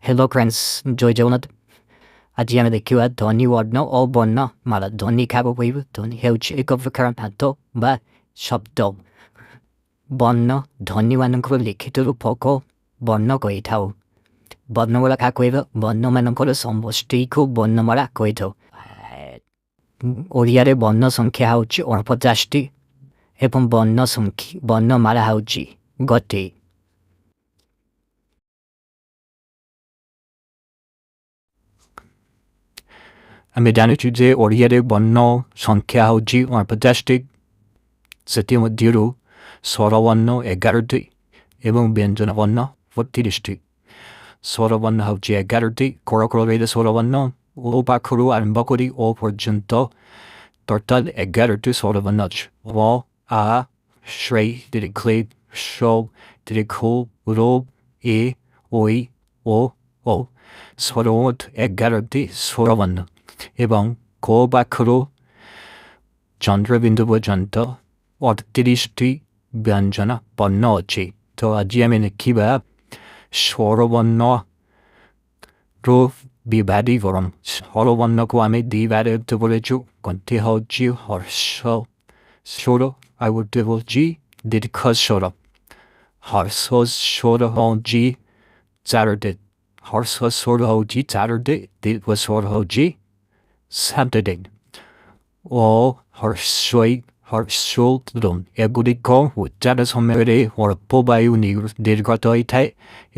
Hello friends, জয় জগন্নাଥ। ଆଜି ଆମେ ଦେଖିବା ଧ୍ୱନି ବର୍ଣ୍ଣ ଓ ବର୍ଣ୍ଣମାଳା। ଧ୍ୱନି କାହାକୁ କହିବୁ? ଧ୍ୱନି ହେଉଛି ଏକ ପ୍ରକାର ନାଦ ବା ଶବ୍ଦ। ବର୍ଣ୍ଣ ଧ୍ୱନିମାନଙ୍କର ଲିଖିତ ରୂପକୁ ବର୍ଣ୍ଣ କହିଥାଉ। ବର୍ଣ୍ଣମାଳା କାହାକୁ କହିବ? ବର୍ଣ୍ଣମାନଙ୍କର ସମଷ୍ଟିକୁ ବର୍ଣ୍ଣମାଳା କହିଥାଉ। ଓଡ଼ିଆରେ ବର୍ଣ୍ଣ ସଂଖ୍ୟା ହେଉଛି 49ଟି ଏବଂ ବର୍ଣ୍ଣମାଳା ହେଉଛି ଗୋଟିଏ। ଆମେ ଜାଣିଛୁ ଯେ ଓଡ଼ିଆରେ ବର୍ଣ୍ଣ ସଂଖ୍ୟା ହେଉଛି 49ଟି। ସେଥିମଧ୍ୟରୁ ସ୍ୱରବର୍ଣ୍ଣ 11ଟି ଏବଂ ବ୍ୟଞ୍ଜନ ବର୍ଣ୍ଣ 32ଟି। ସ୍ୱରବର୍ଣ୍ଣ ହେଉଛି 11ଟି। କଳକଳରେ ସ୍ୱରବର୍ଣ୍ଣ ଓ ପାଖରୁ ଆରମ୍ଭ କରି ଓ ପର୍ଯ୍ୟନ୍ତ ଟୋଟାଲ 11ଟି ସ୍ୱରବର୍ଣ୍ଣ ଅଛି। ଅ, ଆ, ଶ୍ରେ, ଦୀର୍ଘ, ଶ, ଦୀର୍ଘ, ର, ଏ, ঐ, ଓ। ସ୍ୱରମୋଟ 11ଟି ସ୍ୱରବର୍ଣ୍ଣ ଏବଂ କ ପାଖରୁ ଚନ୍ଦ୍ରବିନ୍ଦୁ ପର୍ଯ୍ୟନ୍ତ 38ଟି ବ୍ୟଞ୍ଜନ ବର୍ଣ୍ଣ ଅଛି। ତ ଆଜି ଆମେ ଦେଖିବା ସ୍ୱରବର୍ଣ୍ଣର ବିଭାଜୀକରଣ। ସ୍ୱରବର୍ଣ୍ଣକୁ ଆମେ ଦୁଇ ଭାଗରେ ବୋଲିଛୁ। ଗୋଟିଏ ହେଉଛି ହର୍ଷ ସ୍ୱର, ଆଉ ଗୋଟିଏ ହେଉଛି ଦୀର୍ଘ ସ୍ୱର। ହର୍ଷ ସ୍ୱର ହେଉଛି 4ଟି। ହର୍ଷ ସ୍ୱର ହେଉଛି 4ଟି, ଦୀର୍ଘ ସ୍ୱର ହେଉଛି 7ଟି। ଓ ହର୍ଷୋ ଏଗୁଡ଼ିକ ଉଚ୍ଚାରଣ ସମୟରେ ଅଳ୍ପ ବାୟୁ ନିର୍ଗତ ହୋଇଥାଏ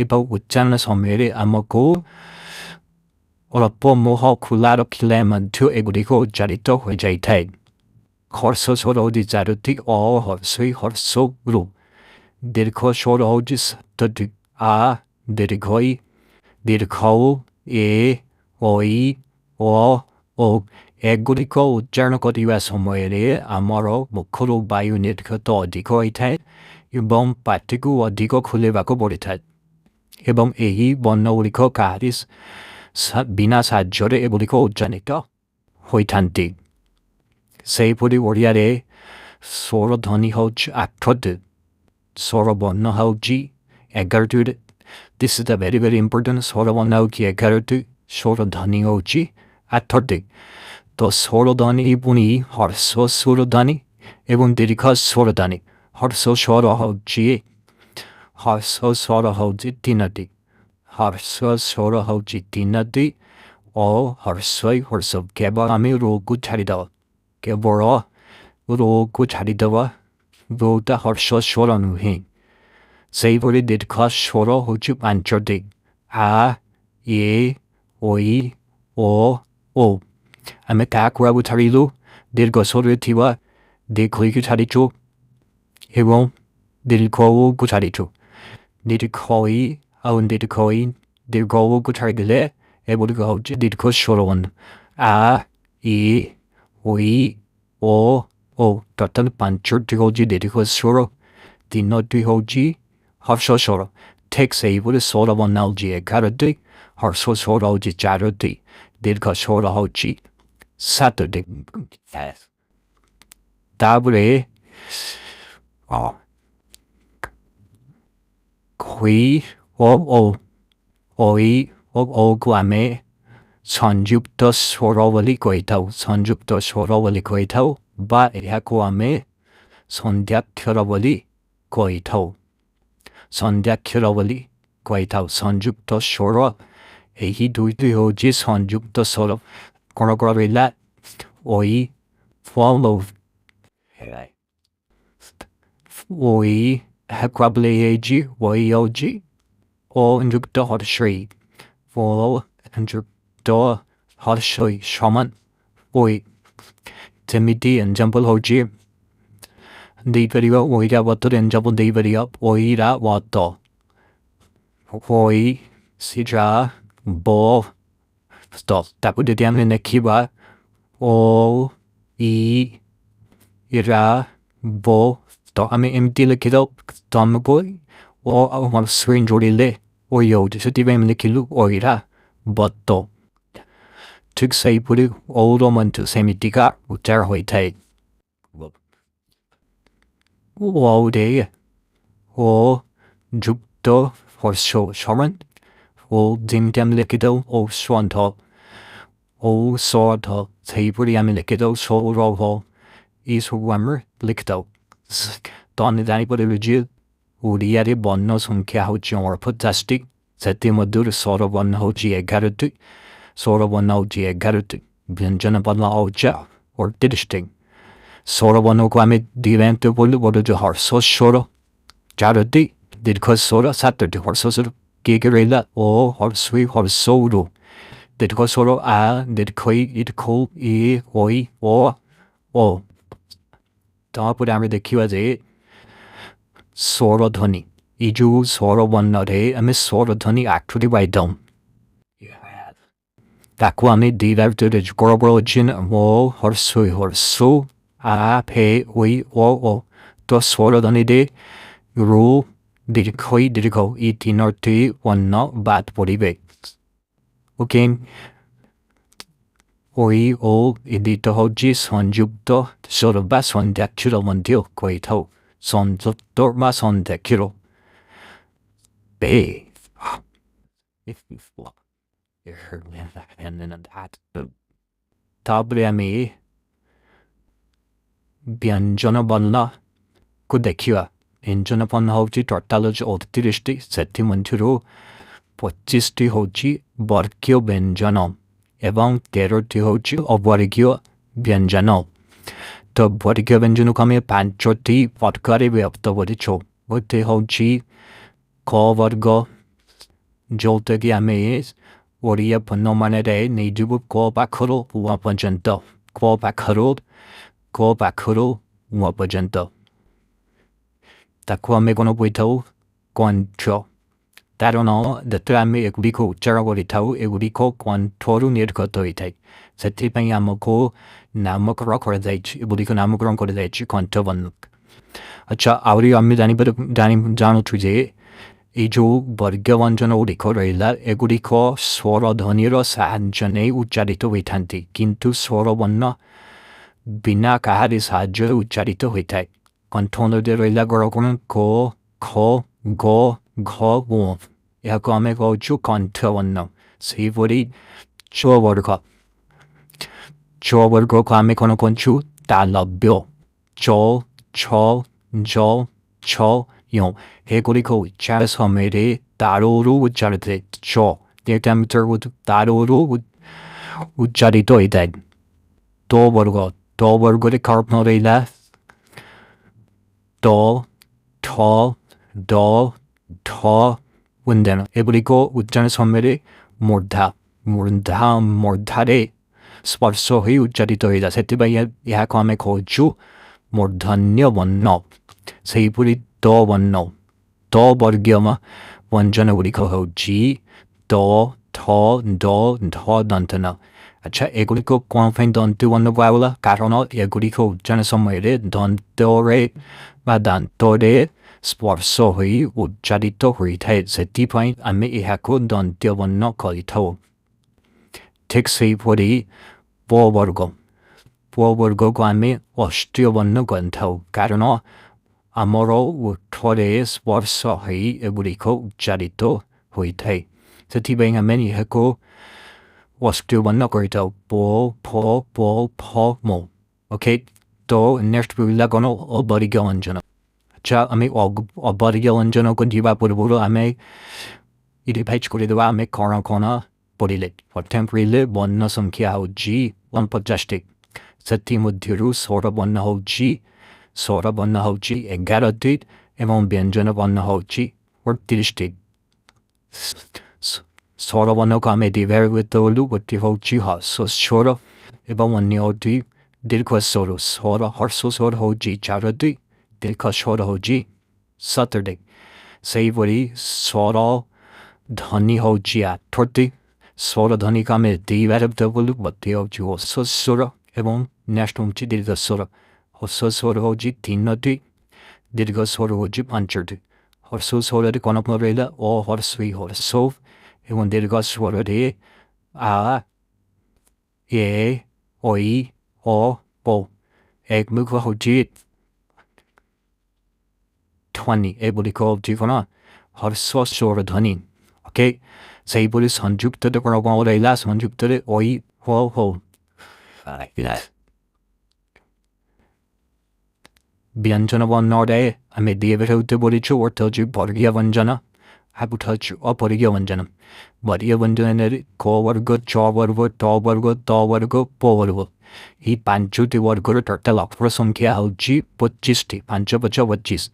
ଏବଂ ଉଚ୍ଚାରଣ ସମୟରେ ଆମକୁ ଅଳ୍ପ ମୁହଁ ଖୋଲା ରଖିଲେ ମଧ୍ୟ ଏଗୁଡ଼ିକ ଉଚ୍ଚାରିତ ହୋଇଯାଇଥାଏ। ହର୍ଷ ସ୍ୱର ହେଉଛି 4ଟି। ଅ, ହର୍ଷୋ। ଦୀର୍ଘ ସ୍ୱର ହେଉଛି 7ଟି। ଆ, ଦୀର୍ଘ, ଦୀର୍ଘ, ଏ, ଓ। ଏଗୁଡ଼ିକ ଉଚ୍ଚାରଣ କରିବା ସମୟରେ ଆମର ମୁଖରୁ ବାୟୁ ନିର୍ଗତ ଅଧିକ ହୋଇଥାଏ ଏବଂ ପାଟିକୁ ଅଧିକ ଖୋଲିବାକୁ ପଡ଼ିଥାଏ ଏବଂ ଏହି ବର୍ଣ୍ଣଗୁଡ଼ିକ କାହାରି ବିନା ସାହାଯ୍ୟରେ ଏଗୁଡ଼ିକ ଉଚ୍ଚାରିତ ହୋଇଥାନ୍ତି। ସେହିପରି ଓଡ଼ିଆରେ ସ୍ୱର ଧ୍ୱନି ହେଉଛି 8ଟି। ସ୍ୱରବର୍ଣ୍ଣ ହେଉଛି 11ଟି। This is a very important. ସ୍ୱରବର୍ଣ୍ଣ ହେଉଛି 11ଟି, ସ୍ୱର ଧ୍ୱନି ହେଉଛି 8ଟି। ତ ସ୍ୱର ଧ୍ୱନି ପୁଣି ହର୍ଷ ସ୍ୱର ଧ୍ୱନି ଏବଂ ଦୀର୍ଘ ସ୍ୱର ଧ୍ୱନି। ହର୍ଷ ସ୍ୱର ହେଉଛି 3ଟି। ହର୍ଷ ସ୍ୱର ହେଉଛି 3ଟି ଓ ହର୍ଷ କେବଳ ଆମେ ରୋକୁ ଛାଡ଼ିଦେବା। କେବଳ ରୋକୁ ଛାଡ଼ିଦେବା। ରୋଟା ହର୍ଷ ସ୍ୱର ନୁହେଁ। ସେହିପରି ଦୀର୍ଘ ସ୍ୱର ହେଉଛି 5ଟି। ଆ, ଏ, ଓ। ଆମେ କାହାକୁ ଆଉ ଛାଡ଼ିଲୁ? ଦୀର୍ଘ ସ୍ୱରରେ ଥିବା ଦୀର୍ଘକୁ ଛାଡ଼ିଛୁ ଏବଂ ଦୀର୍ଘ ଓକୁ ଛାଡ଼ିଛୁ। ଦୀର୍ଘ ଇ ଆଉ ଦୀର୍ଘ ଓକୁ ଛାଡ଼ିଦେଲେ ଏଗୁଡ଼ିକ ହେଉଛି ଦୀର୍ଘ ସ୍ୱରବର୍ଣ୍ଣ। ଆ, ଇ, ଓ। ଟୋଟାଲ 5ଟି ହେଉଛି ଦୀର୍ଘ ସ୍ୱର, 3ଟି ହେଉଛି ହର୍ଷ ସ୍ୱର। ଠିକ୍ ସେହିପରି ସ୍ୱରବର୍ଣ୍ଣ ହେଉଛି 11ଟି। ହର୍ଷ ସ୍ୱର ହେଉଛି 4ଟି, ଦୀର୍ଘ ସ୍ୱର ହେଉଛି 7ଟି। ତାପରେ ଓକୁ ଆମେ ସଂଯୁକ୍ତ ସ୍ୱର ବୋଲି କହିଥାଉ। ବା ଏହାକୁ ଆମେ ସନ୍ଧ୍ୟାକ୍ଷର ବୋଲି କହିଥାଉ। ସଂଯୁକ୍ତ ସ୍ୱର, ଏହି ଦୁଇଟି ହେଉଛି ସଂଯୁକ୍ତ ସ୍ୱର। କ'ଣ ରହିଲା? ଏହାକୁ ଆମେ ହେଇଛି ହେଉଛି ଓ ଯୁକ୍ତ ହର୍ଷଇ। ଯୁକ୍ତ ହର୍ଷଇ ସମାନ ଓଇ। ଯେମିତି ଏକ୍ସାମ୍ପଲ୍ ହେଉଛି ଦେଇପାରିବ। ଓଇରା ବତରେ ଏକ୍ସାମ୍ପଲ୍ ଦେଇପାରିବ। ଓଇରା ବତ, ସିରା ତ ତାକୁ ଯଦି ଆମେ ଲେଖିବା ଓ ଇରା ବ, ତ ଆମେ ଏମିତି ଲେଖିଥାଉ। ତ ଆମକୁ ଓ ଆଉ ହର୍ଷଇ ଯୋଡ଼ିଲେ ଓଇ ହେଉଛି। ସେଥିପାଇଁ ଆମେ ଲେଖିଲୁ ଓଇରା ବତ। ଠିକ୍ ସେହିପରି ଓର ମଧ୍ୟ ସେମିତିକା ଉଚ୍ଚାର ହୋଇଥାଏ। ଓ ଯୁକ୍ତ ହର୍ଷ ସମାନ 오 딤댐 리키도 오 수원터 오 소터 세이브리암 리키도 소로호 이 소감을 리키도 돈이다니버리지 우리야리 번노 손케하우지옹을 포타스틱 세티모두르 소로번호지에 가르트 소로번호지에 가르트 변전은 번호오자 or 디르스팅 소로번호과미 디벤트 볼르보르드 헐소 쇼로 자르디 디르코소로 사트르디 헐소스로 기그레라 오 헐스위 헐소우루 디르코소로 아 디르코이 이르코 이 오이 오 더부다미 디키와지 소로더니 이주 소로번노데 아미 소로더니 actually 와이돔 다쿠아미 디라르드 고로브로진 오 헐스위 헐소 아 페 오이 오오 또 소로더니데 루 디르코이 디르코 이티너티 원노 bat 보리베 오케이 오이 오 이디토 호지 손줍도 소로바 손데키로 먼디오 코이토 손줍도마 손데키로 베 타브레미 변전어 번라 구데키와 인전어 번호지 토탈로지 오티리스티 세티먼트로 포치스티 호지 버키오 변전어 এবং 13টি হচ্ছে অবর্গীয় ব্যঞ্জন তো বর্গীয় ব্যঞ্জন ক্রমে 5টি প্রকারে বিভক্ত করেছে ওতে হচ্ছে ক বর্গ যৌতুকি আমি ওড়িয়া পণ্যমানেরে নিজুব ক পাখরো উয়া পর্যন্ত ক পাখরো উয়া পর্যন্ত তাকে আমি কোনো বইটাও কণ্ঠ 다른 데트라미 에구리코 짜라고리타우 에구리코 관토루 니르코토이타이 세티방이 아무고 나무그로 거래되지 에구리코 나무그로 거래되지 관토번 아차 아우리 암미다니 다니 자노 투제 이조 버겨 완전 오리코 레일라 에구리코 소로 더니로 산전에 우짜리토 위탄티 긴투 소로 번나 비나 카하리 사저 우짜리토 위타이 관토노 데레일라 거로고는 고 야고메 고주 컨트원노 세이버리 조버거 과메 코노 건추 달러뷰 요 해고리코 차르서메리 다로루 우짜르데 조 데이터미터 우드 다로루 우짜리도 이다 도버거데 카르노레라 더 원대는 에브리고 우짜는 선멸이 모르다레 스포츠소히 우짜리도이다 세티바이야 야과메 고주 모르다녀 원노 세이브리 더 원노 더 버기어마 원전은 우리 거호지 더 던트나 아차 에구리코 꽝펜 던트 원노 바울라 가로노 에구리코 우짜는 선멸이 던토레 마단 토레 스포츠소히 우짜리도 후이타이 세티파인 아메 이하코 던티어번노 콜리토 텍세이포리 보버고 과메 오스티어번노 건타우 가르노 아모로 우토레 스포츠소히 에구리코 우짜리도 후이타이 세티바인 아메 이하코 오스티어번노 콜리토 모 오케이 또 네스트 빌라고노 어버리고 언저노 자, 아메 어버리게 언저노 건디바 보르보르 아메 이리 파이치코리도 아메 코나 보리릿 포템프리릿 원너 섬키아우지 원포자스틱 세티무디루 소라번나호지 에가라딧 에몬 변전어 번나호지 월티리스틱 소라번너 가메 디베르위토루 워티호지 하소 쇼라 에바 원니오디 딜코소로 소라 헐소소라 호지 자라디 딜카 쇼라호지 사터데이 세이버리 소라 더니 호지야 토르티 소라 더니 가메 디베르브더블루 버티오지 오소소라 에본 내스톰치 디르다 소라 오소소라 호지 티너티 디르가 소라 호지 판처드 호소소라디 코노프노레라 오 호르스위 호르소 에본 디르가 소라디 아 예 오이 오보 액무가 호지 20 에브리코 지거나 헐소 소르더니 Okay, say buri sanjukta de korwa reila sanjukta de oi ho. Bianjana one norde, I made the ever to body chore told you Borgia Vanjana. I would touch up Borgia Vanjana. But even doing it, call what good, chaw what good, tall what good, tall what good, poor. He panchu to what good turtle for some care how cheap, but gisty, pancho but what gis.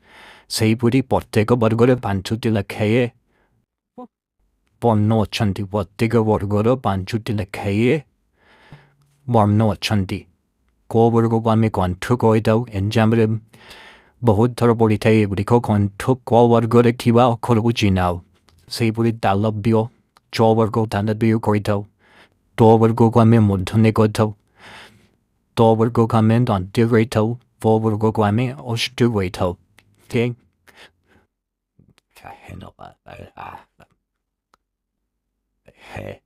Say putty pot take a but good panchu till a kaye. Bon no chanty what digger what good panchu till a kaye. Warm no chanty. Call what go one make one took it out and jammed him. बहुत थोड़ा बड़ी थे बड़ी को कौन ठुक को वर को एक थीवा को लोग जीनाओ से बड़ी डालब बियो चौ वर को ताना बियो कोई था तो वर को में मुद्दने को था तो वर को में दान दिवे था वो वर को में ओश दिवे था ठीक है ना है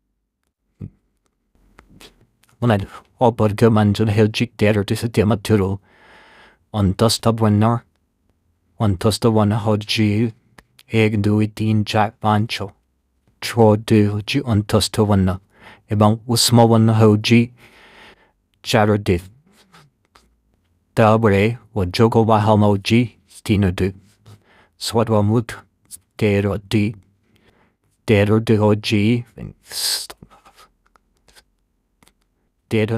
मन और पर के मन जो है जिक देर तो से tema turo on tosta winner on tosta one hodji egg do it in jack pancho tro do ji on tosta one ebang usmo one hodji charity dabre wo jogo ba halmoji stino do swatwa mut dero di dero de hodji dero